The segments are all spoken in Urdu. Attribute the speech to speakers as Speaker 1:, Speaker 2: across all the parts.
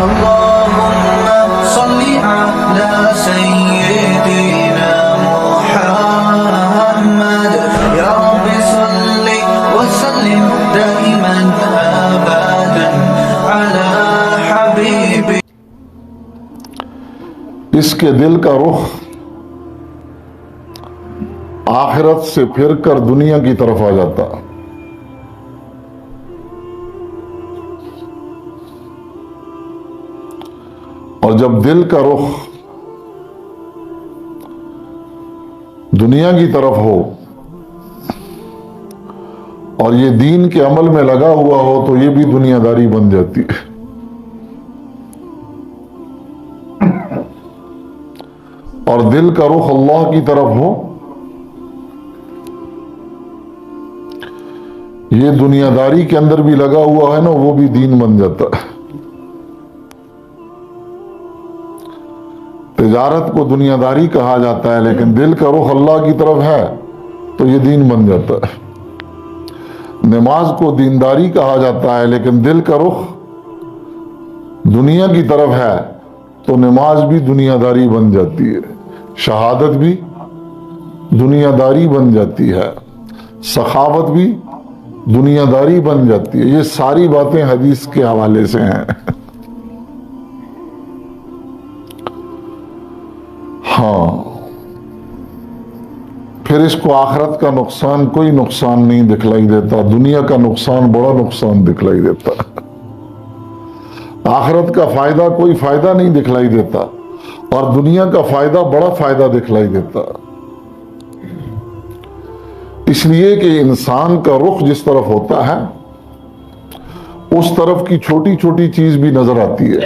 Speaker 1: اللهم صل على سيدنا محمد يا رب صل وسلم دائما أبدا على حبيبي.
Speaker 2: اس کے دل کا رخ آخرت سے پھر کر دنیا کی طرف آ جاتا. اور جب دل کا رخ دنیا کی طرف ہو اور یہ دین کے عمل میں لگا ہوا ہو تو یہ بھی دنیا داری بن جاتی ہے. اور دل کا رخ اللہ کی طرف ہو یہ دنیا داری کے اندر بھی لگا ہوا ہے نا وہ بھی دین بن جاتا ہے. تجارت کو دنیا داری کہا جاتا ہے لیکن دل کا رخ اللہ کی طرف ہے تو یہ دین بن جاتا ہے. نماز کو دینداری کہا جاتا ہے لیکن دل کا رخ دنیا کی طرف ہے تو نماز بھی دنیا داری بن جاتی ہے. شہادت بھی دنیا داری بن جاتی ہے. سخاوت بھی دنیا داری بن جاتی ہے. یہ ساری باتیں حدیث کے حوالے سے ہیں. ہاں پھر اس کو آخرت کا نقصان کوئی نقصان نہیں دکھلائی دیتا. دنیا کا نقصان بڑا نقصان دکھلائی دیتا. آخرت کا فائدہ کوئی فائدہ نہیں دکھلائی دیتا اور دنیا کا فائدہ بڑا فائدہ دکھلائی دیتا. اس لیے کہ انسان کا رخ جس طرف ہوتا ہے اس طرف کی چھوٹی چھوٹی چیز بھی نظر آتی ہے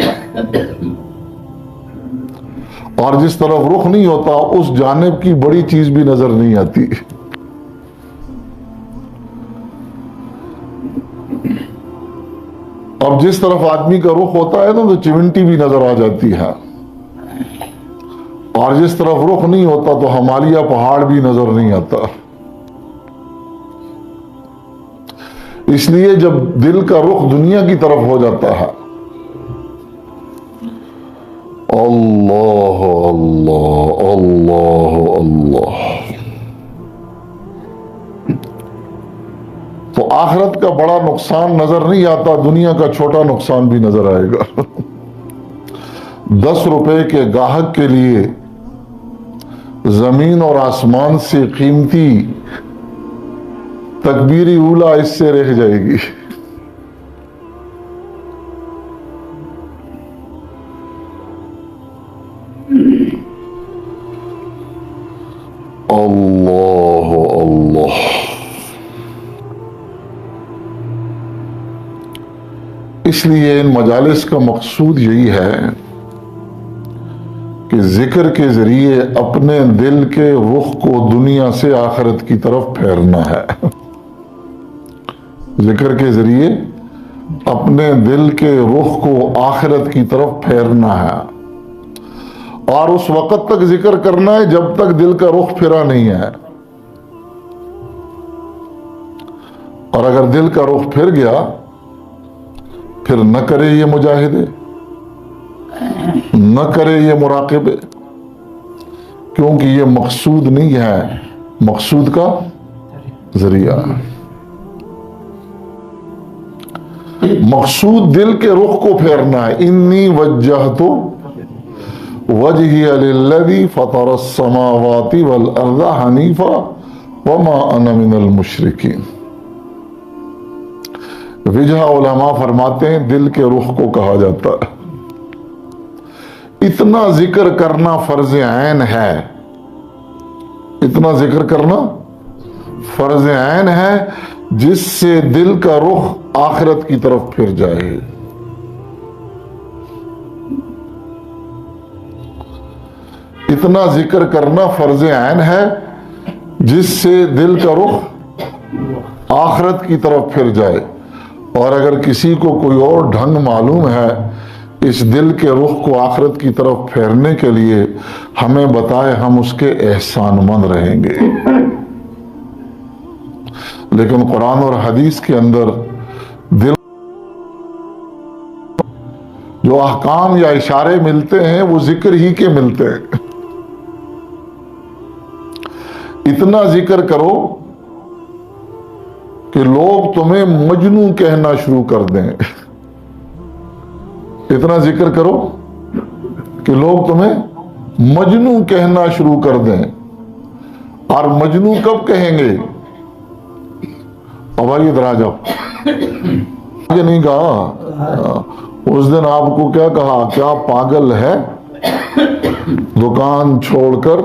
Speaker 2: اور جس طرف رخ نہیں ہوتا اس جانب کی بڑی چیز بھی نظر نہیں آتی. اب جس طرف آدمی کا رخ ہوتا ہے نا تو چمنٹی بھی نظر آ جاتی ہے اور جس طرف رخ نہیں ہوتا تو ہمالیہ پہاڑ بھی نظر نہیں آتا. اس لیے جب دل کا رخ دنیا کی طرف ہو جاتا ہے اللہ اللہ اللہ اللہ تو آخرت کا بڑا نقصان نظر نہیں آتا. دنیا کا چھوٹا نقصان بھی نظر آئے گا. 10 روپے کے گاہک کے لیے زمین اور آسمان سے قیمتی تکبیری اولا اس سے رہ جائے گی. اللہ اللہ اس لیے ان مجالس کا مقصود یہی ہے کہ ذکر کے ذریعے اپنے دل کے رخ کو دنیا سے آخرت کی طرف پھیرنا ہے. ذکر کے ذریعے اپنے دل کے رخ کو آخرت کی طرف پھیرنا ہے اور اس وقت تک ذکر کرنا ہے جب تک دل کا رخ پھرا نہیں ہے. اور اگر دل کا رخ پھر گیا پھر نہ کرے یہ مجاہدے نہ کرے یہ مراقبے کیونکہ یہ مقصود نہیں ہے مقصود کا ذریعہ. مقصود دل کے رخ کو پھیرنا ہے. انی وجہت وجہی للذی فطر السماوات والارض حنیفا وما انا من المشرکین. وجہ علماء فرماتے ہیں دل کے رخ کو کہا جاتا ہے. اتنا ذکر کرنا فرض عین ہے. اتنا ذکر کرنا فرض عین ہے جس سے دل کا رخ آخرت کی طرف پھر جائے. اتنا ذکر کرنا فرض عین ہے جس سے دل کا رخ آخرت کی طرف پھر جائے. اور اگر کسی کو کوئی اور ڈھنگ معلوم ہے اس دل کے رخ کو آخرت کی طرف پھیرنے کے لیے ہمیں بتائے ہم اس کے احسان مند رہیں گے. لیکن قرآن اور حدیث کے اندر دل جو جو احکام یا اشارے ملتے ہیں وہ ذکر ہی کے ملتے ہیں. اتنا ذکر کرو کہ لوگ تمہیں مجنو کہنا شروع کر دیں. اتنا ذکر کرو کہ لوگ تمہیں مجنو کہنا شروع کر دیں. اور مجنو کب کہیں گے؟ اب آئیے ادھر آ جاؤ. یہ نہیں کہا اس دن آپ کو کیا کہا؟ کیا پاگل ہے دکان چھوڑ کر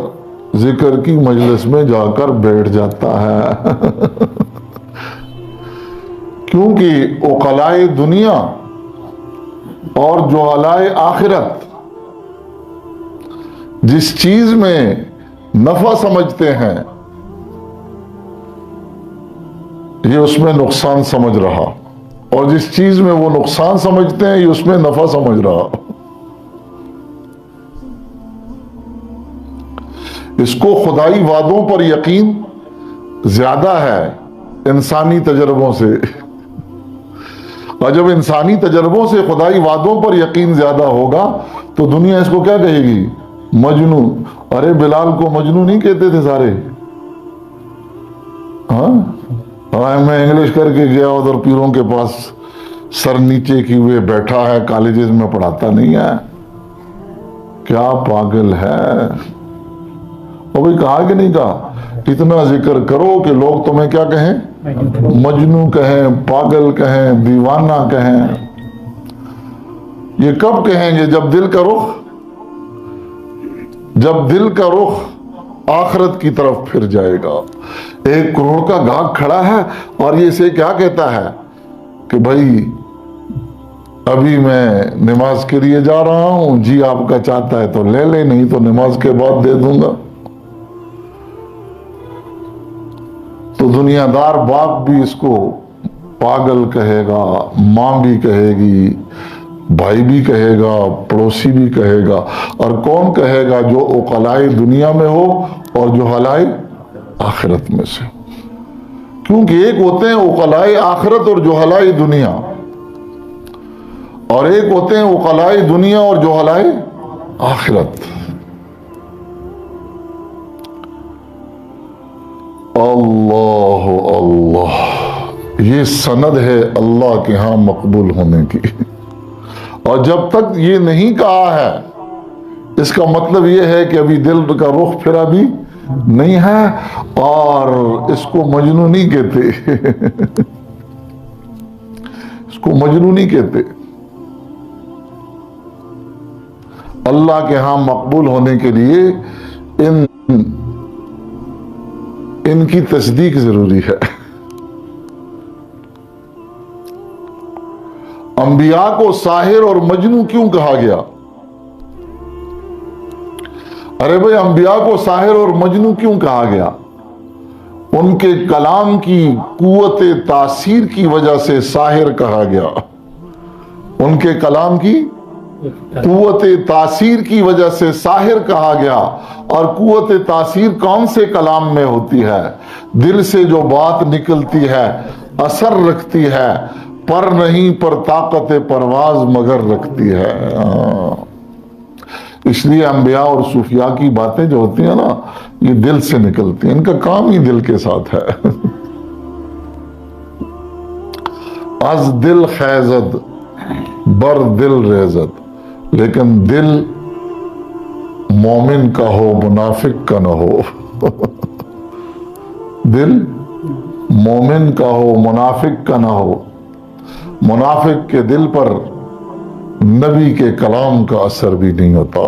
Speaker 2: ذکر کی مجلس میں جا کر بیٹھ جاتا ہے. کیونکہ عقلائے دنیا اور جہلائے آخرت جس چیز میں نفع سمجھتے ہیں یہ اس میں نقصان سمجھ رہا، اور جس چیز میں وہ نقصان سمجھتے ہیں یہ اس میں نفع سمجھ رہا. اس کو خدائی وعدوں پر یقین زیادہ ہے انسانی تجربوں سے، اور جب انسانی تجربوں سے خدائی وعدوں پر یقین زیادہ ہوگا تو دنیا اس کو کیا کہے گی؟ مجنو. ارے بلال کو مجنو نہیں کہتے تھے سارے؟ ہاں میں انگلش کر کے گیا ادھر پیروں کے پاس، سر نیچے کی ہوئے بیٹھا ہے، کالجز میں پڑھاتا نہیں ہے. کیا پاگل ہے. اور بھائی کہا کہ نہیں کہا؟ اتنا ذکر کرو کہ لوگ تمہیں کیا کہیں؟ مجنو کہیں، پاگل کہیں، دیوانہ کہیں. یہ کب کہیں گے؟ جب دل کا رخ آخرت کی طرف پھر جائے گا. 1 کروڑ کا گاہک کھڑا ہے اور یہ اسے کیا کہتا ہے کہ بھائی ابھی میں نماز کے لیے جا رہا ہوں، جی آپ کا چاہتا ہے تو لے لے، نہیں تو نماز کے بعد دے دوں گا. تو دنیا دار باپ بھی اس کو پاگل کہے گا، ماں بھی کہے گی، بھائی بھی کہے گا، پڑوسی بھی کہے گا. اور کون کہے گا؟ جو عقلائے دنیا میں ہو اور جو جہلائے آخرت میں سے. کیونکہ ایک ہوتے ہیں عقلائے آخرت اور جہلائے دنیا، اور ایک ہوتے ہیں عقلائے دنیا اور جہلائے آخرت. اللہ اللہ، یہ سند ہے اللہ کے ہاں مقبول ہونے کی. اور جب تک یہ نہیں کہا ہے اس کا مطلب یہ ہے کہ ابھی دل کا رخ پھرا بھی نہیں ہے، اور اس کو مجنو نہیں کہتے. اس کو مجنو نہیں کہتے. اللہ کے ہاں مقبول ہونے کے لیے ان کی تصدیق ضروری ہے. انبیاء کو ساحر اور مجنو کیوں کہا گیا؟ ارے بھائی انبیاء کو ساحر اور مجنو کیوں کہا گیا؟ ان کے کلام کی قوت تاثیر کی وجہ سے ساحر کہا گیا. ان کے کلام کی قوت تاثیر کی وجہ سے ساحر کہا گیا. اور قوت تاثیر کون سے کلام میں ہوتی ہے؟ دل سے جو بات نکلتی ہے، اثر رکھتی ہے، پر نہیں پر طاقت پرواز مگر رکھتی ہے. اس لیے انبیاء اور صوفیاء کی باتیں جو ہوتی ہیں نا، یہ دل سے نکلتی ہیں. ان کا کام ہی دل کے ساتھ ہے. از دل خیزد بر دل ریزد، لیکن دل مومن کا ہو منافق کا نہ ہو. دل مومن کا ہو منافق کا نہ ہو. منافق کے دل پر نبی کے کلام کا اثر بھی نہیں ہوتا.